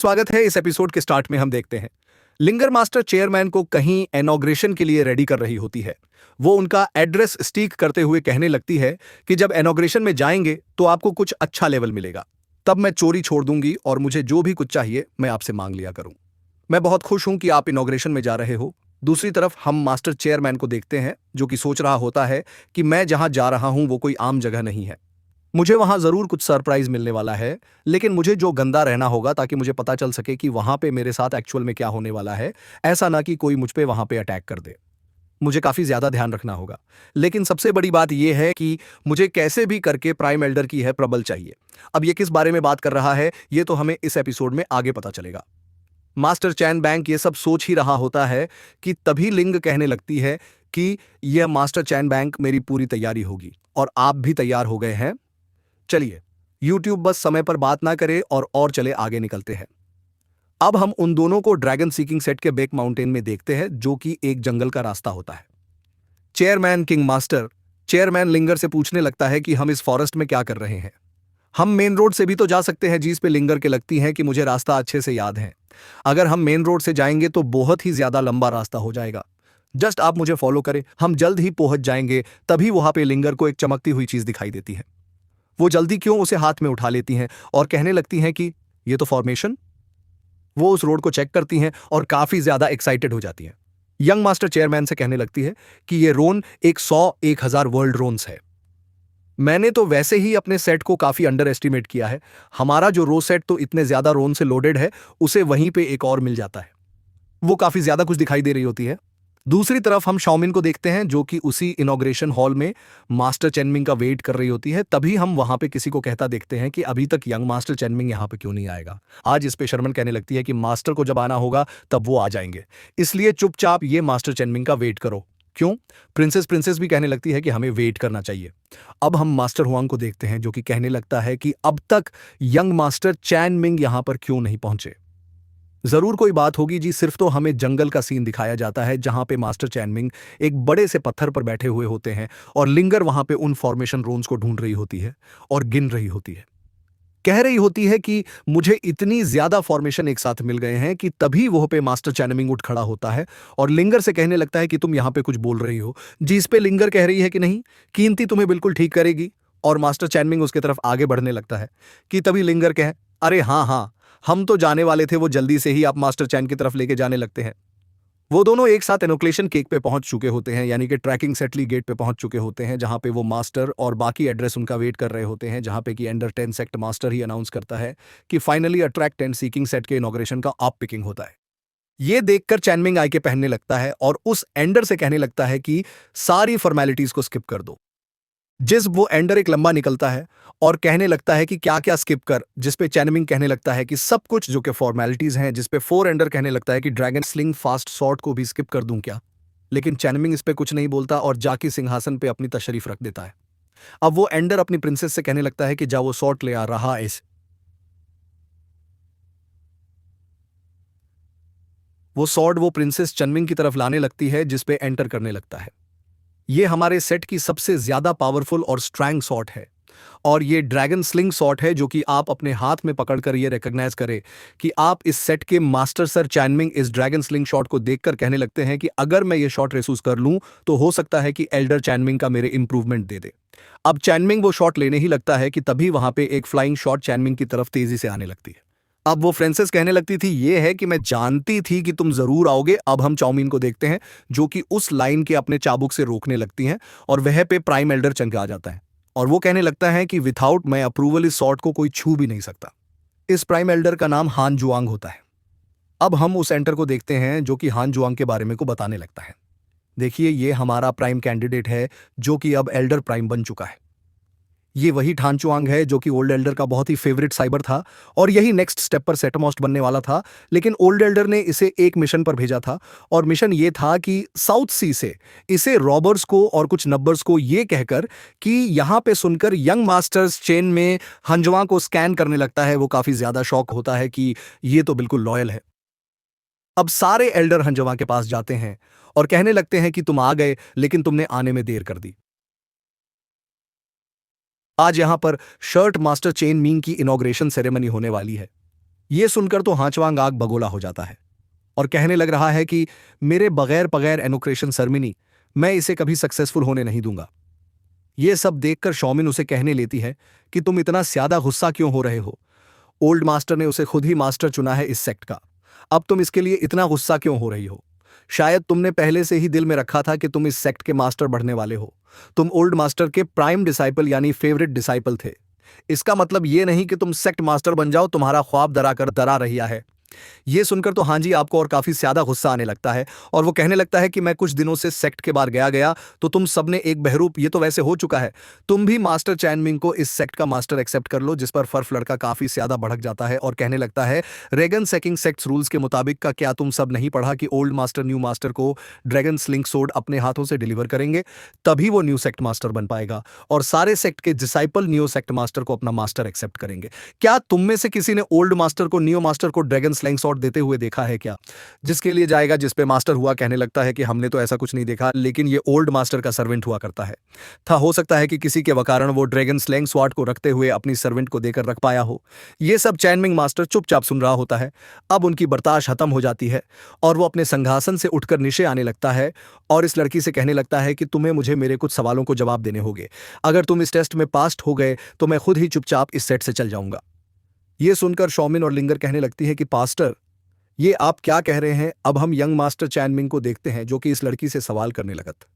स्वागत है। इस एपिसोड के स्टार्ट में हम देखते हैं लिंगर मास्टर चेयरमैन को कहीं इनॉग्रेशन के लिए रेडी कर रही होती है। वो उनका एड्रेस स्टीक करते हुए कहने लगती है कि जब इनॉग्रेशन में जाएंगे तो आपको कुछ अच्छा लेवल मिलेगा, तब मैं चोरी छोड़ दूंगी और मुझे जो भी कुछ चाहिए मैं आपसे मांग लिया करूं। मैं बहुत खुश हूं कि आप इनॉग्रेशन में जा रहे हो। दूसरी तरफ हम मास्टर चेयरमैन को देखते हैं जो कि सोच रहा होता है कि मैं जहां जा रहा हूं वो कोई आम जगह नहीं है। मुझे वहां जरूर कुछ सरप्राइज मिलने वाला है, लेकिन मुझे जो गंदा रहना होगा ताकि मुझे पता चल सके कि वहां पे मेरे साथ एक्चुअल में क्या होने वाला है। ऐसा ना कि कोई मुझ पे वहां पे अटैक कर दे। मुझे काफी ज्यादा ध्यान रखना होगा। लेकिन सबसे बड़ी बात यह है कि मुझे कैसे भी करके प्राइम एल्डर की है प्रबल चाहिए। अब ये किस बारे में बात कर रहा है ये तो हमें इस एपिसोड में आगे पता चलेगा। मास्टर चैन बैंक ये सब सोच ही रहा होता है कि तभी लिंग कहने लगती है कि यह मास्टर चैन बैंक मेरी पूरी तैयारी होगी और आप भी तैयार हो गए हैं। चलिए, YouTube बस समय पर बात ना करे और चले आगे निकलते हैं। अब हम उन दोनों को ड्रैगन सीकिंग सेट के बेक माउंटेन में देखते हैं जो कि एक जंगल का रास्ता होता है। चेयरमैन किंग मास्टर चेयरमैन लिंगर से पूछने लगता है कि हम इस फॉरेस्ट में क्या कर रहे हैं। हम मेन रोड से भी तो जा सकते हैं, जिस पे लिंगर के लगती है कि मुझे रास्ता अच्छे से याद है। अगर हम मेन रोड से जाएंगे तो बहुत ही ज्यादा लंबा रास्ता हो जाएगा। जस्ट आप मुझे फॉलो करें, हम जल्द ही पहुंच जाएंगे। तभी वहां पे लिंगर को एक चमकती हुई चीज दिखाई देती है। वो जल्दी क्यों उसे हाथ में उठा लेती हैं और कहने लगती हैं कि ये तो फॉर्मेशन। वो उस रोड को चेक करती हैं और काफी ज्यादा एक्साइटेड हो जाती हैं। यंग मास्टर चेयरमैन से कहने लगती है कि ये रोन 100-1000 वर्ल्ड रोन्स है। मैंने तो वैसे ही अपने सेट को काफी अंडर एस्टिमेट किया है। हमारा जो रो सेट तो इतने ज्यादा रोन से लोडेड है, उसे वहीं पे एक और मिल जाता है। वो काफी ज्यादा कुछ दिखाई दे रही होती है। दूसरी तरफ हम शाओमिन को देखते हैं जो कि उसी इनॉग्रेशन हॉल में मास्टर चेनमिंग का वेट कर रही होती है। तभी हम वहां पे किसी को कहता देखते हैं कि अभी तक यंग मास्टर चेनमिंग यहां पे क्यों नहीं आएगा। आज इस पे शर्मन कहने लगती है कि मास्टर को जब आना होगा तब वो आ जाएंगे, इसलिए चुपचाप ये मास्टर चेनमिंग का वेट करो। क्यों? प्रिंसेस भी कहने लगती है कि हमें वेट करना चाहिए। अब हम मास्टर हुआंग को देखते हैं जो कि कहने लगता है कि अब तक यंग मास्टर चैन मिंग यहां पर क्यों नहीं पहुंचे। जरूर कोई बात होगी जी, सिर्फ तो हमें जंगल का सीन दिखाया जाता है जहां पे मास्टर चैनमिंग एक बड़े से पत्थर पर बैठे हुए होते हैं और लिंगर वहां पे उन फॉर्मेशन रोन्स को ढूंढ रही होती है और गिन रही होती है। कह रही होती है कि मुझे इतनी ज्यादा फॉर्मेशन एक साथ मिल गए हैं कि तभी वह पे मास्टर चैनमिंग उठ खड़ा होता है और लिंगर से कहने लगता है कि तुम यहां पे कुछ बोल रही हो। जिस पे लिंगर कह रही है कि नहीं, कीमती तुम्हें बिल्कुल ठीक करेगी। और मास्टर चैनमिंग उसके तरफ आगे बढ़ने लगता है कि तभी लिंगर कहे, अरे हाँ हाँ, हम तो जाने वाले थे, वो जल्दी से ही आप मास्टर चैन की तरफ लेके जाने लगते हैं। वो दोनों एक साथ एनोक्लेशन केक पे पहुंच चुके होते हैं, यानी कि ट्रैकिंग सेटली गेट पे पहुंच चुके होते हैं, जहां पे वो मास्टर और बाकी एड्रेस उनका वेट कर रहे होते हैं, जहां पे कि एंडर 10 सेक्ट मास्टर ही अनाउंस करता है कि फाइनली अट्रैक्ट 10 सीकिंग सेट के इनॉग्रेशन का आप पिकिंग होता है। ये देखकर चैनमिंग आई के पहनने लगता है और उस एंडर से कहने लगता है कि सारी फॉर्मेलिटीज को स्किप कर दो। जिस वो एंडर एक लंबा निकलता है और कहने लगता है कि क्या क्या स्किप कर, जिस पे चैनमिंग कहने लगता है कि सब कुछ जो कि फॉर्मेलिटीज हैं, जिस पे फोर एंडर कहने लगता है कि ड्रैगन स्लिंग फास्ट शॉट को भी स्किप कर दूं क्या। लेकिन चैनमिंग इस पे कुछ नहीं बोलता और जाके सिंहासन पे अपनी तशरीफ रख देता है। अब वो एंडर अपनी प्रिंसेस से कहने लगता है कि जा वो शॉट ले आ रहा है। वो सॉर्ड वो प्रिंसेस चनमिंग की तरफ लाने लगती है, जिस पे एंटर करने लगता है। ये हमारे सेट की सबसे ज्यादा पावरफुल और स्ट्रैंग शॉट है और ये ड्रैगन स्लिंग शॉट है जो कि आप अपने हाथ में पकड़कर ये रिकॉग्नाइज करें कि आप इस सेट के मास्टर सर चैनमिंग इस ड्रैगन स्लिंग शॉट को देखकर कहने लगते हैं कि अगर मैं ये शॉट रेसूस कर लूं तो हो सकता है कि एल्डर चैनमिंग का मेरे इंप्रूवमेंट दे दे। अब चैनमिंग वो शॉट लेने ही लगता है कि तभी वहां पे एक फ्लाइंग शॉट चैनमिंग की तरफ तेजी से आने लगती है। अब वो फ्रांसिस कहने लगती थी ये है कि मैं जानती थी कि तुम जरूर आओगे। अब हम चाउमीन को देखते हैं जो कि उस लाइन के अपने चाबुक से रोकने लगती हैं और वह पे प्राइम एल्डर चंका आ जाता है और वो कहने लगता है कि विथआउट माई अप्रूवल इस सॉर्ट को कोई छू भी नहीं सकता। इस प्राइम एल्डर का नाम हान जुआंग होता है। अब हम उस एंटर को देखते हैं जो कि हान जुआंग के बारे में को बताने लगता है। देखिए, ये हमारा प्राइम कैंडिडेट है जो कि अब एल्डर प्राइम बन चुका है। ये वही ठानचुआंग है जो कि ओल्ड एल्डर का बहुत ही फेवरेट साइबर था और यही नेक्स्ट स्टेप पर सेटमोस्ट बनने वाला था। लेकिन ओल्ड एल्डर ने इसे एक मिशन पर भेजा था और मिशन ये था कि साउथ सी से इसे रॉबर्स को और कुछ नब्बर्स को ये कहकर कि यहां पे सुनकर यंग मास्टर्स चेन में हंजवा को स्कैन करने लगता है। वो काफी ज्यादा शौक होता है कि ये तो बिल्कुल लॉयल है। अब सारे एल्डर हंजवा के पास जाते हैं और कहने लगते हैं कि तुम आ गए, लेकिन तुमने आने में देर कर दी। आज यहां पर शर्ट मास्टर चेन मिंग की इनॉग्रेशन सेरेमनी होने वाली है। ये सुनकर तो हांचवांग आग बगोला हो जाता है और कहने लग रहा है कि मेरे बगैर बगैर एनोक्रेशन सरमिनी, मैं इसे कभी सक्सेसफुल होने नहीं दूंगा। ये सब देखकर शौमिन उसे कहने लेती है कि तुम इतना ज्यादा गुस्सा क्यों हो रहे हो? ओल्ड मास्टर ने उसे खुद ही मास्टर चुना है इस सेक्ट का। अब तुम इसके लिए इतना गुस्सा क्यों हो रही हो? शायद तुमने पहले से ही दिल में रखा था कि तुम इस सेक्ट के मास्टर बढ़ने वाले हो। तुम ओल्ड मास्टर के प्राइम डिसाइपल यानी फेवरेट डिसाइपल थे। इसका मतलब ये नहीं कि तुम सेक्ट मास्टर बन जाओ, तुम्हारा ख्वाब डरा रहा है। ये सुनकर तो हांजी आपको और काफी ज्यादा गुस्सा आने लगता है और वो कहने लगता है कि मैं कुछ दिनों से सेक्ट के बाहर गया गया तो तुम सबने एक बहरूप, ये तो वैसे हो चुका है, तुम भी मास्टर चैनमिंग को इस सेक्ट का मास्टर एक्सेप्ट कर लो। जिस पर फर्फ लड़का काफी ज्यादा भड़क जाता है और कहने लगता है, रेगन सेकिंग सेक्ट्स रूल्स के मुताबिक का क्या तुम सब नहीं पढ़ा कि ओल्ड मास्टर न्यू मास्टर को ड्रैगन स्लिंग सोर्ड अपने हाथों से डिलीवर करेंगे, तभी वो न्यू सेक्ट मास्टर बन पाएगा और सारे सेक्ट के डिसाइपल न्यू सेक्ट मास्टर को अपना मास्टर एक्सेप्ट करेंगे। क्या तुम में से किसी ने ओल्ड मास्टर को न्यू मास्टर को ड्रैगन स्लिंग सोर्ड देते हुए देखा है क्या? जिसके लिए जाएगा, जिस पे मास्टर हुआ कहने लगता है कि हमने तो ऐसा कुछ नहीं देखा, लेकिन ये ओल्ड मास्टर का सर्वेंट हुआ करता है। हो सकता है कि किसी के कारण वो ड्रैगन स्लैंग स्वॉर्ड को रखते हुए अपनी सर्वेंट को देकर रख पाया हो। ये सब चैनमिंग मास्टर चुपचाप सुन रहा होता है। अब उनकी बर्दाश्त खत्म हो जाती है और वो अपने संघासन से उठकर नीचे आने लगता है और इस लड़की से कहने लगता है कि तुम्हें मुझे मेरे कुछ सवालों को जवाब देने होंगे। अगर तुम इस टेस्ट में पास हो गए तो मैं खुद ही चुपचाप इस सेट से चल जाऊंगा। ये सुनकर शौमिन और लिंगर कहने लगती है कि पास्टर, ये आप क्या कह रहे हैं? अब हम यंग मास्टर चैनमिंग को देखते हैं जो कि इस लड़की से सवाल करने लगत।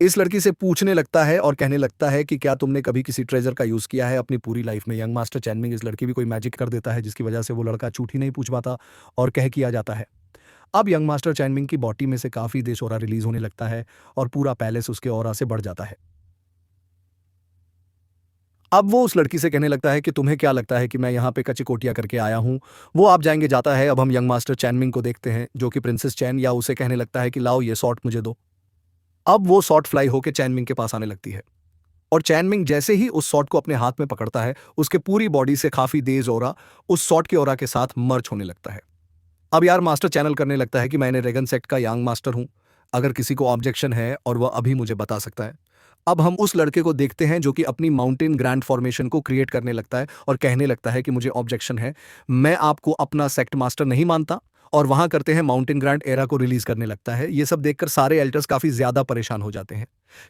इस लड़की से पूछने लगता है और कहने लगता है कि क्या तुमने कभी किसी ट्रेजर का यूज किया है अपनी पूरी लाइफ में? यंग मास्टर चैनमिंग, इस लड़की भी कोई मैजिक कर देता है जिसकी वजह से वो लड़का झूठ ही नहीं पूछ पाता और कह किया जाता है। अब यंग मास्टर चैनमिंग की बॉडी में से काफी देश ऑरा रिलीज होने लगता है और पूरा पैलेस उसके ऑरा से बढ़ जाता है। अब वो उस लड़की से कहने लगता है कि तुम्हें क्या लगता है कि मैं यहाँ पे कचिकोटिया करके आया हूँ? वो आप जाएंगे जाता है। अब हम यंग मास्टर चैनमिंग को देखते हैं जो कि प्रिंसेस चैन या उसे कहने लगता है कि लाओ ये शॉट मुझे दो। अब वो शॉट फ्लाई होकर चैनमिंग के पास आने लगती है और चैनमिंग जैसे ही उस शॉट को अपने हाथ में पकड़ता है, उसके पूरी बॉडी से काफी तेज ऑरा उस शॉट के ऑरा के साथ मर्ज होने लगता है। अब यार मास्टर चैनल करने लगता है कि मैंने रेगन सेक्ट का यंग मास्टर हूं, अगर किसी को ऑब्जेक्शन है और वह अभी मुझे बता सकता है। अब हम उस लड़के को देखते हैं जो कि अपनी माउंटेन ग्रैंड फॉर्मेशन को क्रिएट करने लगता है और कहने लगता है कि मुझे ऑब्जेक्शन है, मैं आपको अपना सेक्ट मास्टर नहीं मानता, और वहां करते हैं माउंटेन ग्रैंड एरा को रिलीज करने लगता है। ये सब देखकर सारे एल्टर्स काफी ज्यादा परेशान हो जाते हैं,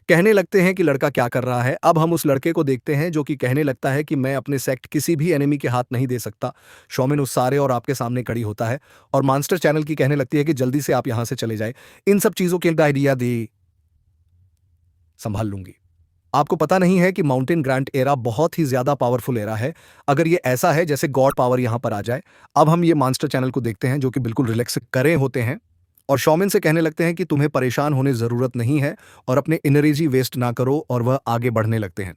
कहने लगते हैं कि लड़का क्या कर रहा है। अब हम उस लड़के को देखते हैं जो कि कहने लगता है कि मैं अपने सेक्ट किसी भी एनिमी के हाथ नहीं दे सकता। शौमिन उस सारे और आपके सामने खड़ी होता है और मास्टर चैनल की कहने लगती है कि जल्दी से आप यहां से चले जाए, इन सब चीजों की आइडिया दे संभाल लूंगी। आपको पता नहीं है कि माउंटेन ग्रैंड एरा बहुत ही ज्यादा पावरफुल एरा है, अगर ये ऐसा है जैसे गॉड पावर यहां पर आ जाए। अब हम ये मास्टर चैनल को देखते हैं जो कि बिल्कुल रिलैक्स करे होते हैं और शौमिन से कहने लगते हैं कि तुम्हें परेशान होने जरूरत नहीं है और अपने एनर्जी वेस्ट ना करो, और वह आगे बढ़ने लगते हैं।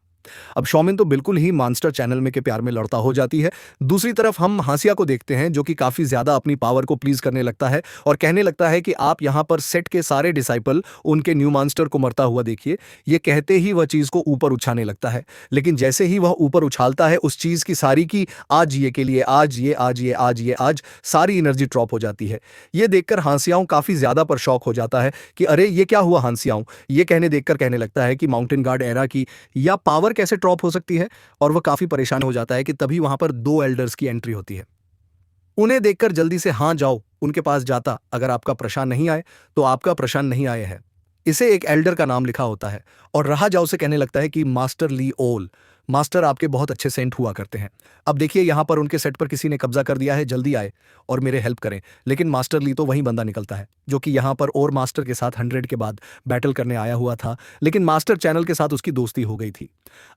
अब शौमिन तो बिल्कुल ही मास्टर चैनल में के प्यार में लड़ता हो जाती है। दूसरी तरफ हम हासिया को देखते हैं जो कि काफी ज्यादा अपनी पावर को प्लीज करने लगता है और कहने लगता है कि आप यहां पर सेट के सारे डिसाइपल उनके न्यू मास्टर को मरता हुआ देखिए। ये कहते ही वह चीज को ऊपर उछाने लगता है, लेकिन जैसे ही वह ऊपर उछालता है उस चीज की सारी की आज ये के लिए आज सारी एनर्जी ड्रॉप हो जाती है। ये देखकर हांसियाओं काफी ज्यादा पर शौक हो जाता है कि अरे ये क्या हुआ हांसियाओं। ये कहने देखकर कहने लगता है कि माउंटेन गार्ड एरा की या पावर कैसे ड्रॉप हो सकती है, और वह काफी परेशान हो जाता है कि तभी वहां पर दो एल्डर्स की एंट्री होती है। उन्हें देखकर जल्दी से हाँ जाओ उनके पास जाता, अगर आपका प्रशांत नहीं आए तो आपका प्रशांत नहीं आए है। इसे एक एल्डर का नाम लिखा होता है और रहा जाओ से कहने लगता है कि मास्टर ली ओल, मास्टर आपके बहुत अच्छे सेंट हुआ करते हैं। अब देखिए यहां पर उनके सेट पर किसी ने कब्जा कर दिया है, जल्दी आए और मेरे हेल्प करें। लेकिन मास्टर ली तो वही बंदा निकलता है जो कि यहां पर और मास्टर के साथ 100 के बाद बैटल करने आया हुआ था, लेकिन मास्टर चैनल के साथ उसकी दोस्ती हो गई थी।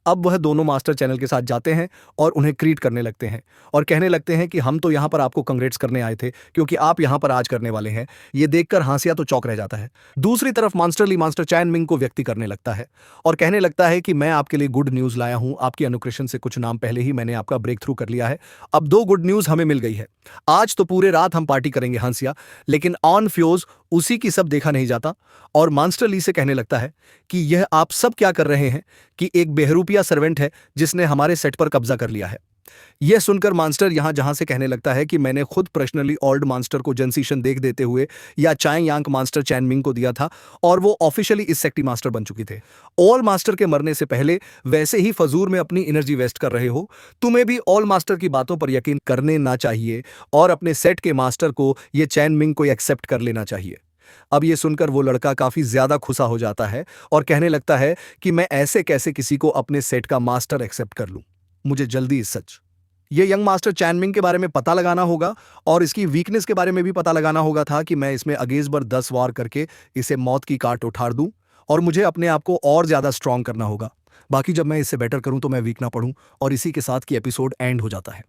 अब वह दोनों मास्टर चैनल के साथ जाते हैं और उन्हें क्रीट करने लगते हैं और कहने लगते हैं कि हम तो यहां पर आपको कंग्रेट्स करने आए थे क्योंकि आप यहां पर आज करने वाले हैं। ये देखकर हांसिया तो चौंक रह जाता है। दूसरी तरफ मास्टर ली मास्टर चैनमिंग को व्यक्ति करने लगता है और कहने लगता है कि मैं आपके लिए गुड न्यूज लाया हूं, आपकी अनुकृशन से कुछ नाम पहले ही मैंने आपका ब्रेक थ्रू कर लिया है। अब 2 गुड न्यूज हमें मिल गई है। आज तो पूरे रात हम पार्टी करेंगे हांसिया, लेकिन ऑन फ्यूज उसी की सब देखा नहीं जाता। और मास्टर ली से कहने लगता है कि यह आप सब क्या कर रहे हैं कि एक बेहरूपिया सर्वेंट है जिसने हमारे सेट पर कब्जा कर लिया है। यह सुनकर मास्टर यहाँ जहाँ से कहने लगता है कि मैंने खुद पर्सनली ओल्ड मास्टर को जनसीशन देख देते हुए या चाय यांग मास्टर चैन मिंग को दिया था और वो ऑफिशियली इस सेक्टी मास्टर बन चुकी थे। ऑल मास्टर के मरने से पहले वैसे ही फजूर में अपनी एनर्जी वेस्ट कर रहे हो। तुम्हें भी ऑल मास्टर की बातों पर यकीन करने ना चाहिए और अपने सेट के मास्टर को ये चैन मिंग को एक्सेप्ट कर लेना चाहिए। अब ये सुनकर वो लड़का काफी ज्यादा खुशा हो जाता है और कहने लगता है कि मैं ऐसे कैसे किसी को अपने सेट का मास्टर एक्सेप्ट कर लूं, मुझे जल्दी सच ये यंग मास्टर चैनमिंग के बारे में पता लगाना होगा और इसकी वीकनेस के बारे में भी पता लगाना होगा था कि मैं इसमें अगेंस्ट बर 10 वार करके इसे मौत की काट उठाड़ दूं और मुझे अपने आप को और ज्यादा स्ट्रांग करना होगा। बाकी जब मैं इससे बेटर करूं तो मैं वीक ना पड़ूं और इसी के साथ की एपिसोड एंड हो जाता है।